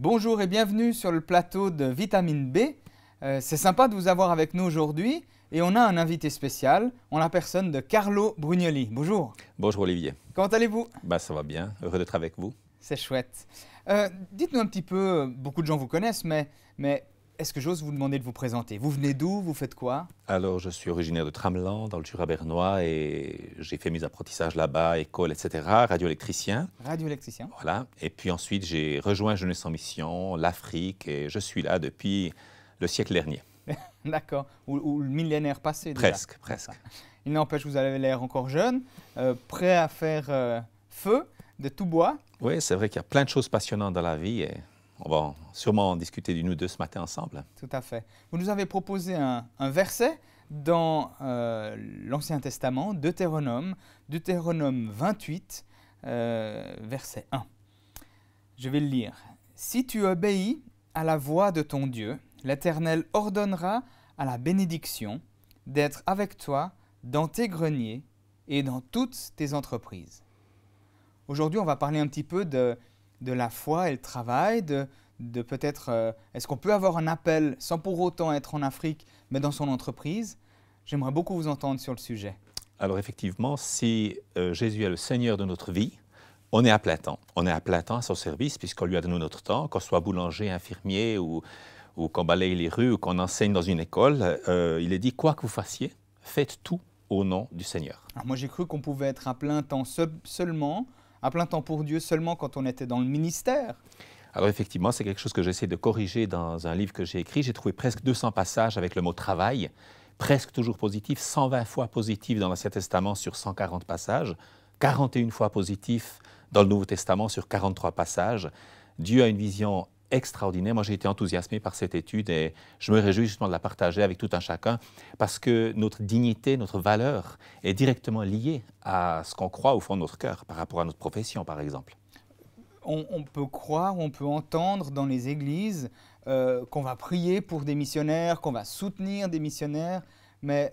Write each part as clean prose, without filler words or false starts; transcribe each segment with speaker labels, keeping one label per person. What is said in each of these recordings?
Speaker 1: Bonjour et bienvenue sur le plateau de Vitamine B. C'est sympa de vous avoir avec nous aujourd'hui et on a un invité spécial, en la personne de Carlo Brugnoli. Bonjour.
Speaker 2: Bonjour Olivier.
Speaker 1: Comment allez-vous?
Speaker 2: Ça va bien, heureux d'être avec vous.
Speaker 1: C'est chouette. Dites-nous un petit peu, beaucoup de gens vous connaissent, mais est-ce que j'ose vous demander de vous présenter? Vous venez d'où? Vous faites quoi?
Speaker 2: Alors, je suis originaire de Tramelan, dans le Jura bernois, et j'ai fait mes apprentissages là-bas, école, etc., radioélectricien.
Speaker 1: Radioélectricien.
Speaker 2: Voilà. Et puis ensuite, j'ai rejoint Jeunesse en Mission, l'Afrique, et je suis là depuis le siècle dernier.
Speaker 1: D'accord. Ou le millénaire passé déjà.
Speaker 2: Presque.
Speaker 1: Il n'empêche, vous avez l'air encore jeune, prêt à faire feu de tout bois.
Speaker 2: Oui, c'est vrai qu'il y a plein de choses passionnantes dans la vie, et on va sûrement en discuter d'une ou deux ce matin ensemble.
Speaker 1: Tout à fait. Vous nous avez proposé un verset dans l'Ancien Testament, Deutéronome 28, verset 1. Je vais le lire. « Si tu obéis à la voix de ton Dieu, l'Éternel ordonnera à la bénédiction d'être avec toi dans tes greniers et dans toutes tes entreprises. » Aujourd'hui, on va parler un petit peu de la foi et le travail, de peut-être, est-ce qu'on peut avoir un appel sans pour autant être en Afrique, mais dans son entreprise? J'aimerais beaucoup vous entendre sur le sujet.
Speaker 2: Alors effectivement, si Jésus est le Seigneur de notre vie, on est à plein temps. On est à plein temps à son service puisqu'on lui a donné notre temps, qu'on soit boulanger, infirmier ou qu'on balaye les rues ou qu'on enseigne dans une école. Il est dit, quoi que vous fassiez, faites tout au nom du Seigneur.
Speaker 1: Alors moi, j'ai cru qu'on pouvait être à plein temps seulement, à plein temps pour Dieu seulement quand on était dans le ministère.
Speaker 2: Alors effectivement, c'est quelque chose que j'essaie de corriger dans un livre que j'ai écrit. J'ai trouvé presque 200 passages avec le mot « travail », presque toujours positif, 120 fois positif dans l'Ancien Testament sur 140 passages, 41 fois positif dans le Nouveau Testament sur 43 passages. Dieu a une vision extraordinaire. Moi, j'ai été enthousiasmé par cette étude et je me réjouis justement de la partager avec tout un chacun parce que notre dignité, notre valeur est directement liée à ce qu'on croit au fond de notre cœur par rapport à notre profession, par exemple.
Speaker 1: On peut croire, on peut entendre dans les églises qu'on va prier pour des missionnaires, qu'on va soutenir des missionnaires, mais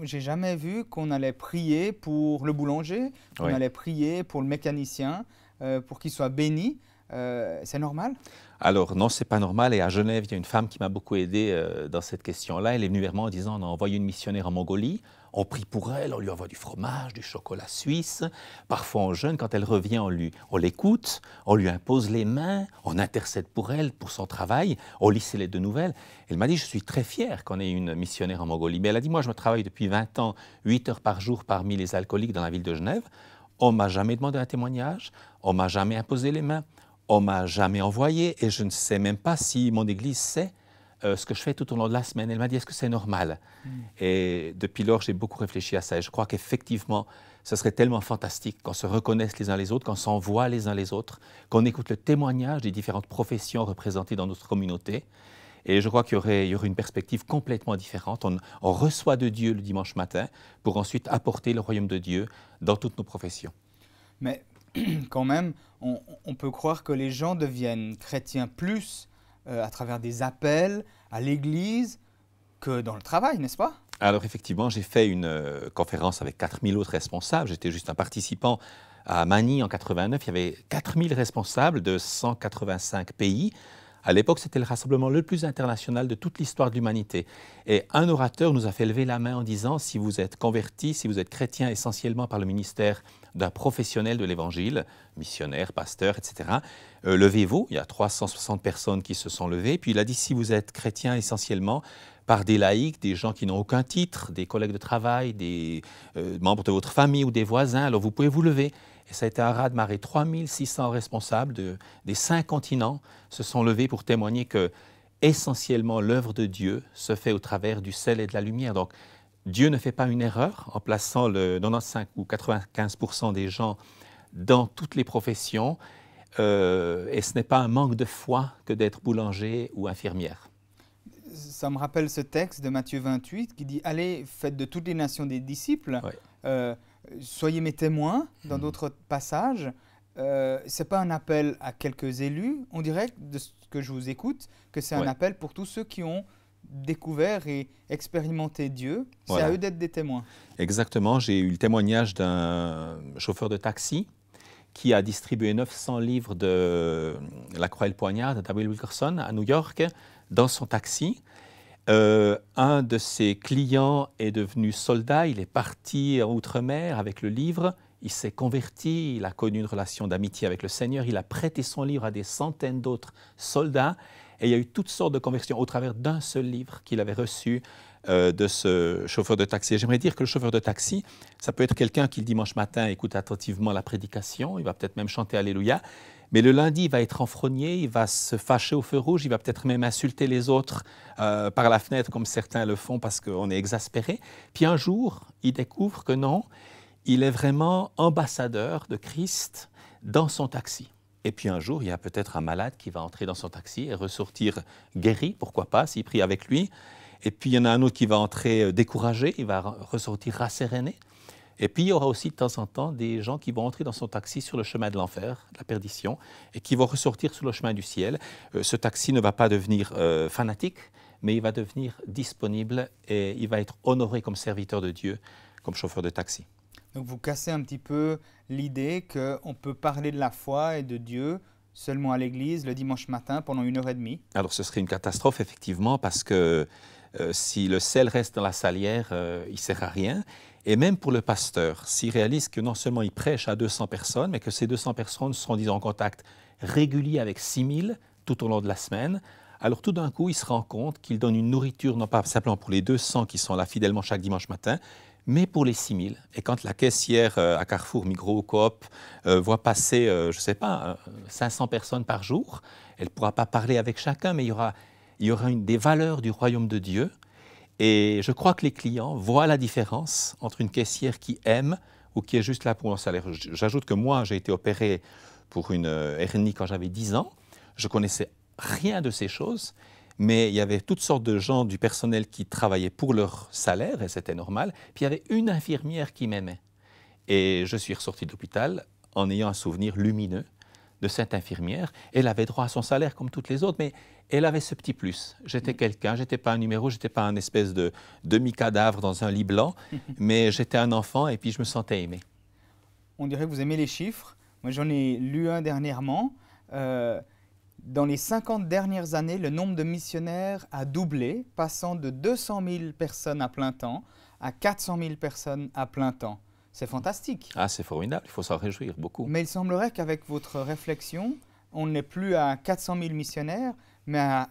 Speaker 1: j'ai jamais vu qu'on allait prier pour le boulanger, qu'on allait prier pour le mécanicien, pour qu'il soit béni. C'est normal?
Speaker 2: Alors non, c'est pas normal. Et à Genève, il y a une femme qui m'a beaucoup aidé dans cette question-là. Elle est venue vers moi en disant, on a envoyé une missionnaire en Mongolie, on prie pour elle, on lui envoie du fromage, du chocolat suisse. Parfois on jeûne, quand elle revient, on l'écoute, on lui impose les mains, on intercède pour elle, pour son travail, on lit ses lettres de nouvelles. Elle m'a dit, je suis très fière qu'on ait une missionnaire en Mongolie. Mais elle a dit, moi je me travaille depuis 20 ans, 8 heures par jour parmi les alcooliques dans la ville de Genève. On ne m'a jamais demandé un témoignage, on ne m'a jamais imposé les mains. On ne m'a jamais envoyé et je ne sais même pas si mon Église sait ce que je fais tout au long de la semaine. Elle m'a dit, est-ce que c'est normal? Et depuis lors, j'ai beaucoup réfléchi à ça et je crois qu'effectivement, ce serait tellement fantastique qu'on se reconnaisse les uns les autres, qu'on s'envoie les uns les autres, qu'on écoute le témoignage des différentes professions représentées dans notre communauté. Et je crois qu'il y aurait une perspective complètement différente. On reçoit de Dieu le dimanche matin pour ensuite apporter le royaume de Dieu dans toutes nos professions.
Speaker 1: Mais quand même, on peut croire que les gens deviennent chrétiens plus à travers des appels à l'Église que dans le travail, n'est-ce pas?
Speaker 2: Alors effectivement, j'ai fait une conférence avec 4000 autres responsables. J'étais juste un participant à Manille en 89. Il y avait 4000 responsables de 185 pays. À l'époque, c'était le rassemblement le plus international de toute l'histoire de l'humanité. Et un orateur nous a fait lever la main en disant, si vous êtes converti, si vous êtes chrétien essentiellement par le ministère d'un professionnel de l'Évangile, missionnaire, pasteur, etc., levez-vous. Il y a 360 personnes qui se sont levées. Puis il a dit, si vous êtes chrétien essentiellement par des laïcs, des gens qui n'ont aucun titre, des collègues de travail, des membres de votre famille ou des voisins, alors vous pouvez vous lever. Et ça a été un raz-de-marée. 3600 responsables des 5 continents se sont levés pour témoigner que, essentiellement, l'œuvre de Dieu se fait au travers du sel et de la lumière. Donc, Dieu ne fait pas une erreur en plaçant le 95 ou 95% des gens dans toutes les professions. Et ce n'est pas un manque de foi que d'être boulanger ou infirmière.
Speaker 1: Ça me rappelle ce texte de Matthieu 28 qui dit « Allez, faites de toutes les nations des disciples ». Soyez mes témoins dans d'autres passages. Ce n'est pas un appel à quelques élus. On dirait, de ce que je vous écoute, que c'est un appel pour tous ceux qui ont découvert et expérimenté Dieu. C'est à eux d'être des témoins.
Speaker 2: Exactement. J'ai eu le témoignage d'un chauffeur de taxi qui a distribué 900 livres de La Croix et le Poignard de W. Wilkerson à New York dans son taxi. Un de ses clients est devenu soldat, il est parti en outre-mer avec le livre, il s'est converti, il a connu une relation d'amitié avec le Seigneur, il a prêté son livre à des centaines d'autres soldats et il y a eu toutes sortes de conversions au travers d'un seul livre qu'il avait reçu de ce chauffeur de taxi. Et j'aimerais dire que le chauffeur de taxi, ça peut être quelqu'un qui le dimanche matin écoute attentivement la prédication, il va peut-être même chanter Alléluia, mais le lundi, il va être renfrogné, il va se fâcher au feu rouge, il va peut-être même insulter les autres par la fenêtre comme certains le font parce qu'on est exaspéré. Puis un jour, il découvre que non, il est vraiment ambassadeur de Christ dans son taxi. Et puis un jour, il y a peut-être un malade qui va entrer dans son taxi et ressortir guéri, pourquoi pas, s'il prie avec lui. Et puis il y en a un autre qui va entrer découragé, il va ressortir rasséréné. Et puis il y aura aussi de temps en temps des gens qui vont entrer dans son taxi sur le chemin de l'enfer, de la perdition, et qui vont ressortir sur le chemin du ciel. Ce taxi ne va pas devenir fanatique, mais il va devenir disponible et il va être honoré comme serviteur de Dieu, comme chauffeur de taxi.
Speaker 1: Donc vous cassez un petit peu l'idée qu'on peut parler de la foi et de Dieu seulement à l'église le dimanche matin pendant 1h30.
Speaker 2: Alors ce serait une catastrophe effectivement parce que si le sel reste dans la salière, il ne sert à rien. Et même pour le pasteur, s'il réalise que non seulement il prêche à 200 personnes, mais que ces 200 personnes seront disons, en contact régulier avec 6000 tout au long de la semaine, alors tout d'un coup, il se rend compte qu'il donne une nourriture, non pas simplement pour les 200 qui sont là fidèlement chaque dimanche matin, mais pour les 6000. Et quand la caissière à Carrefour, Migros ou Coop voit passer, je ne sais pas, 500 personnes par jour, elle ne pourra pas parler avec chacun, mais il y aura des valeurs du royaume de Dieu. Et je crois que les clients voient la différence entre une caissière qui aime ou qui est juste là pour un salaire. J'ajoute que moi, j'ai été opéré pour une hernie quand j'avais 10 ans. Je connaissais rien de ces choses, mais il y avait toutes sortes de gens du personnel qui travaillaient pour leur salaire, et c'était normal. Puis il y avait une infirmière qui m'aimait. Et je suis ressorti de l'hôpital en ayant un souvenir lumineux de cette infirmière. Elle avait droit à son salaire comme toutes les autres, mais elle avait ce petit plus. J'étais quelqu'un, je n'étais pas un numéro, je n'étais pas un espèce de demi-cadavre dans un lit blanc, mais j'étais un enfant et puis je me sentais aimé.
Speaker 1: On dirait que vous aimez les chiffres. Moi, j'en ai lu un dernièrement. Dans les 50 dernières années, le nombre de missionnaires a doublé, passant de 200 000 personnes à plein temps à 400 000 personnes à plein temps. C'est fantastique.
Speaker 2: Ah, c'est formidable, il faut s'en réjouir beaucoup.
Speaker 1: Mais il semblerait qu'avec votre réflexion, on n'est plus à 400 000 missionnaires, mais à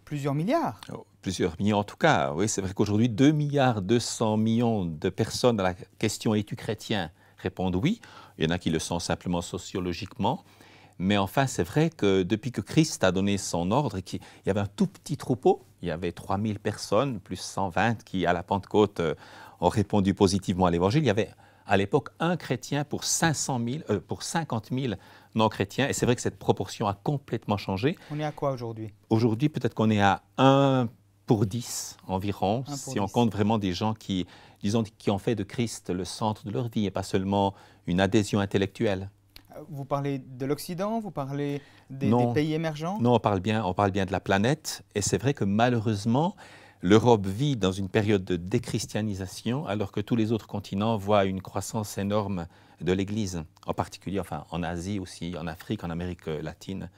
Speaker 1: plusieurs milliards.
Speaker 2: Oh, plusieurs millions en tout cas. Oui, c'est vrai qu'aujourd'hui, 2 milliards 200 millions de personnes à la question « Es-tu chrétien ?» répondent oui. Il y en a qui le sont simplement sociologiquement. Mais enfin, c'est vrai que depuis que Christ a donné son ordre, il y avait un tout petit troupeau, il y avait 3000 personnes, plus 120 qui, à la Pentecôte, ont répondu positivement à l'Évangile. Il y avait à l'époque un chrétien pour 50 000 non-chrétiens. Et c'est vrai que cette proportion a complètement changé.
Speaker 1: On est à quoi aujourd'hui?
Speaker 2: Aujourd'hui, peut-être qu'on est à 1 pour 10 environ, si on compte vraiment des gens qui, disons, qui ont fait de Christ le centre de leur vie et pas seulement une adhésion intellectuelle.
Speaker 1: Vous parlez de l'Occident, vous parlez des pays émergents?
Speaker 2: Non, on parle bien de la planète. Et c'est vrai que malheureusement, l'Europe vit dans une période de déchristianisation, alors que tous les autres continents voient une croissance énorme de l'Église, en particulier enfin, en Asie aussi, en Afrique, en Amérique latine,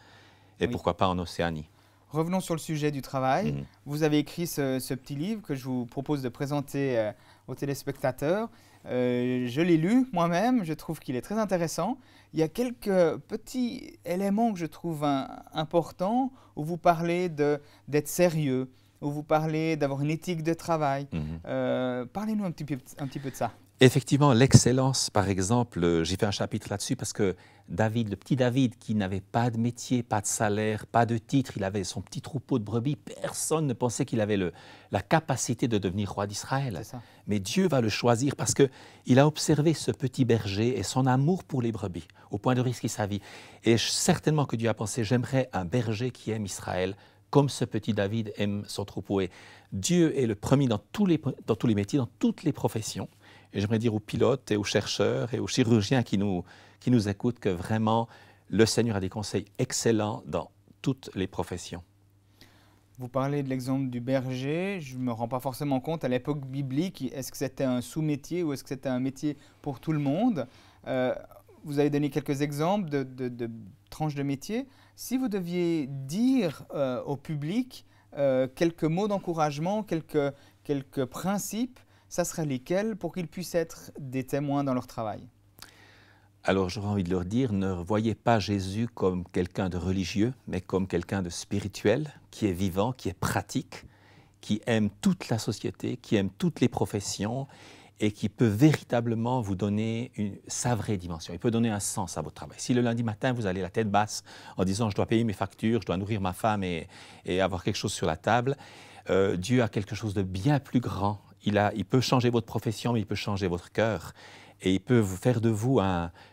Speaker 2: et oui, pourquoi pas en Océanie.
Speaker 1: Revenons sur le sujet du travail. Vous avez écrit ce petit livre que je vous propose de présenter aux téléspectateurs. Je l'ai lu moi-même, je trouve qu'il est très intéressant. Il y a quelques petits éléments que je trouve importants où vous parlez d'être sérieux, où vous parlez d'avoir une éthique de travail. Parlez-nous un petit peu de ça.
Speaker 2: Effectivement, l'excellence, par exemple, j'ai fait un chapitre là-dessus parce que David, le petit David qui n'avait pas de métier, pas de salaire, pas de titre, il avait son petit troupeau de brebis, personne ne pensait qu'il avait la capacité de devenir roi d'Israël. Mais Dieu va le choisir parce qu'il a observé ce petit berger et son amour pour les brebis, au point de risquer sa vie. Et certainement que Dieu a pensé, j'aimerais un berger qui aime Israël, comme ce petit David aime son troupeau. Et Dieu est le premier dans tous les métiers, dans toutes les professions. Et j'aimerais dire aux pilotes et aux chercheurs et aux chirurgiens qui nous écoutent que vraiment, le Seigneur a des conseils excellents dans toutes les professions.
Speaker 1: Vous parlez de l'exemple du berger. Je ne me rends pas forcément compte, à l'époque biblique, est-ce que c'était un sous-métier ou est-ce que c'était un métier pour tout le monde? vous avez donné quelques exemples de tranches de métier. Si vous deviez dire au public quelques mots d'encouragement, quelques principes, ça serait lesquels pour qu'ils puissent être des témoins dans leur travail?
Speaker 2: Alors j'aurais envie de leur dire, ne voyez pas Jésus comme quelqu'un de religieux, mais comme quelqu'un de spirituel, qui est vivant, qui est pratique, qui aime toute la société, qui aime toutes les professions et qui peut véritablement vous donner sa vraie dimension. Il peut donner un sens à votre travail. Si le lundi matin, vous allez la tête basse en disant « je dois payer mes factures, je dois nourrir ma femme et avoir quelque chose sur la table », Dieu a quelque chose de bien plus grand. Il peut changer votre profession, mais il peut changer votre cœur. Et il peut vous faire de vous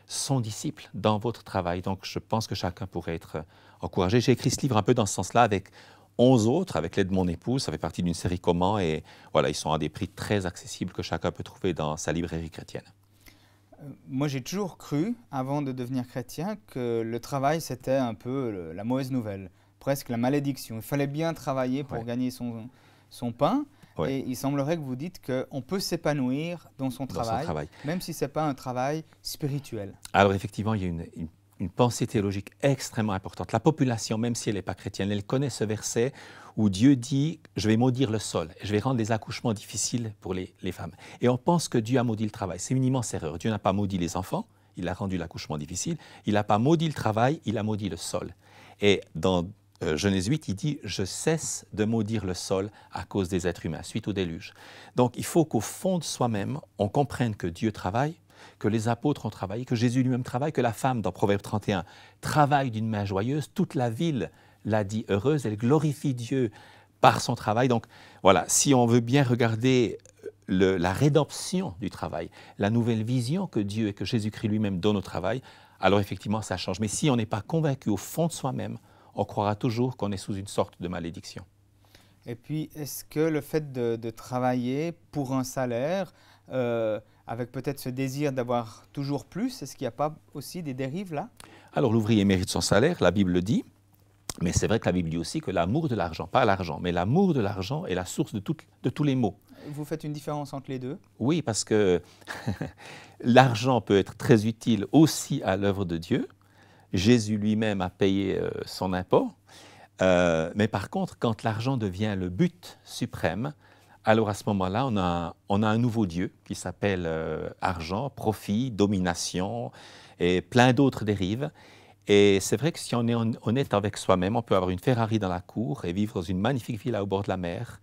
Speaker 2: son disciple dans votre travail. Donc je pense que chacun pourrait être encouragé. J'ai écrit ce livre un peu dans ce sens-là avec 11 autres, avec l'aide de mon épouse. Ça fait partie d'une série Comment. Et voilà, ils sont à des prix très accessibles que chacun peut trouver dans sa librairie chrétienne.
Speaker 1: Moi, j'ai toujours cru, avant de devenir chrétien, que le travail, c'était un peu la mauvaise nouvelle, presque la malédiction. Il fallait bien travailler pour gagner son pain.
Speaker 2: Ouais.
Speaker 1: Et il semblerait que vous dites qu'on peut s'épanouir dans son travail, même si ce n'est pas un travail spirituel.
Speaker 2: Alors effectivement, il y a une pensée théologique extrêmement importante. La population, même si elle n'est pas chrétienne, elle connaît ce verset où Dieu dit « je vais maudire le sol, je vais rendre les accouchements difficiles pour les femmes ». Et on pense que Dieu a maudit le travail. C'est une immense erreur. Dieu n'a pas maudit les enfants, il a rendu l'accouchement difficile. Il n'a pas maudit le travail, il a maudit le sol. Et dans Genèse 8, il dit « je cesse de maudire le sol à cause des êtres humains », suite au déluge. Donc il faut qu'au fond de soi-même, on comprenne que Dieu travaille, que les apôtres ont travaillé, que Jésus lui-même travaille, que la femme, dans Proverbe 31, travaille d'une main joyeuse. Toute la ville l'a dit heureuse, elle glorifie Dieu par son travail. Donc voilà, si on veut bien regarder la rédemption du travail, la nouvelle vision que Dieu et que Jésus-Christ lui-même donnent au travail, alors effectivement ça change. Mais si on n'est pas convaincu au fond de soi-même, on croira toujours qu'on est sous une sorte de malédiction.
Speaker 1: Et puis, est-ce que le fait de travailler pour un salaire, avec peut-être ce désir d'avoir toujours plus, est-ce qu'il n'y a pas aussi des dérives là?
Speaker 2: Alors l'ouvrier mérite son salaire, la Bible le dit, mais c'est vrai que la Bible dit aussi que l'amour de l'argent, pas l'argent, mais l'amour de l'argent est la source de tous les maux.
Speaker 1: Vous faites une différence entre les deux?
Speaker 2: Oui, parce que l'argent peut être très utile aussi à l'œuvre de Dieu. Jésus lui-même a payé son impôt. Mais par contre, quand l'argent devient le but suprême, alors à ce moment-là, on a un nouveau Dieu qui s'appelle argent, profit, domination et plein d'autres dérives. Et c'est vrai que si on est honnête avec soi-même, on peut avoir une Ferrari dans la cour et vivre dans une magnifique villa au bord de la mer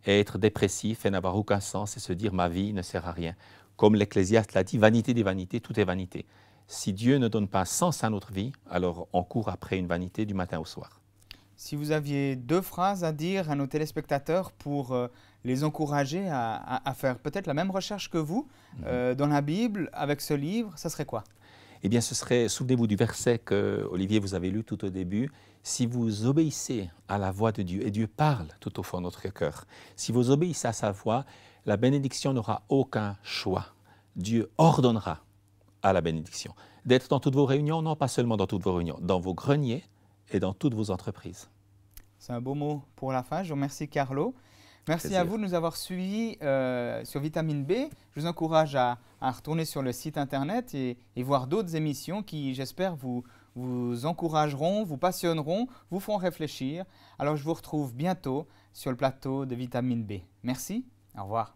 Speaker 2: et être dépressif et n'avoir aucun sens et se dire « ma vie ne sert à rien ». Comme l'Ecclésiaste l'a dit, vanité des vanités, tout est vanité. Si Dieu ne donne pas sens à notre vie, alors on court après une vanité du matin au soir.
Speaker 1: Si vous aviez 2 phrases à dire à nos téléspectateurs pour les encourager à faire peut-être la même recherche que vous dans la Bible avec ce livre, ça serait quoi?
Speaker 2: Eh bien, ce serait, souvenez-vous du verset que Olivier vous avez lu tout au début, « Si vous obéissez à la voix de Dieu, et Dieu parle tout au fond de notre cœur, si vous obéissez à sa voix, la bénédiction n'aura aucun choix. Dieu ordonnera à la bénédiction. D'être dans toutes vos réunions, non pas seulement dans toutes vos réunions, dans vos greniers et dans toutes vos entreprises. »
Speaker 1: C'est un beau mot pour la fin. Je vous remercie, Carlo. Merci à vous de nous avoir suivis sur Vitamine B. Je vous encourage à retourner sur le site internet et voir d'autres émissions qui, j'espère, vous encourageront, vous passionneront, vous feront réfléchir. Alors, je vous retrouve bientôt sur le plateau de Vitamine B. Merci. Au revoir.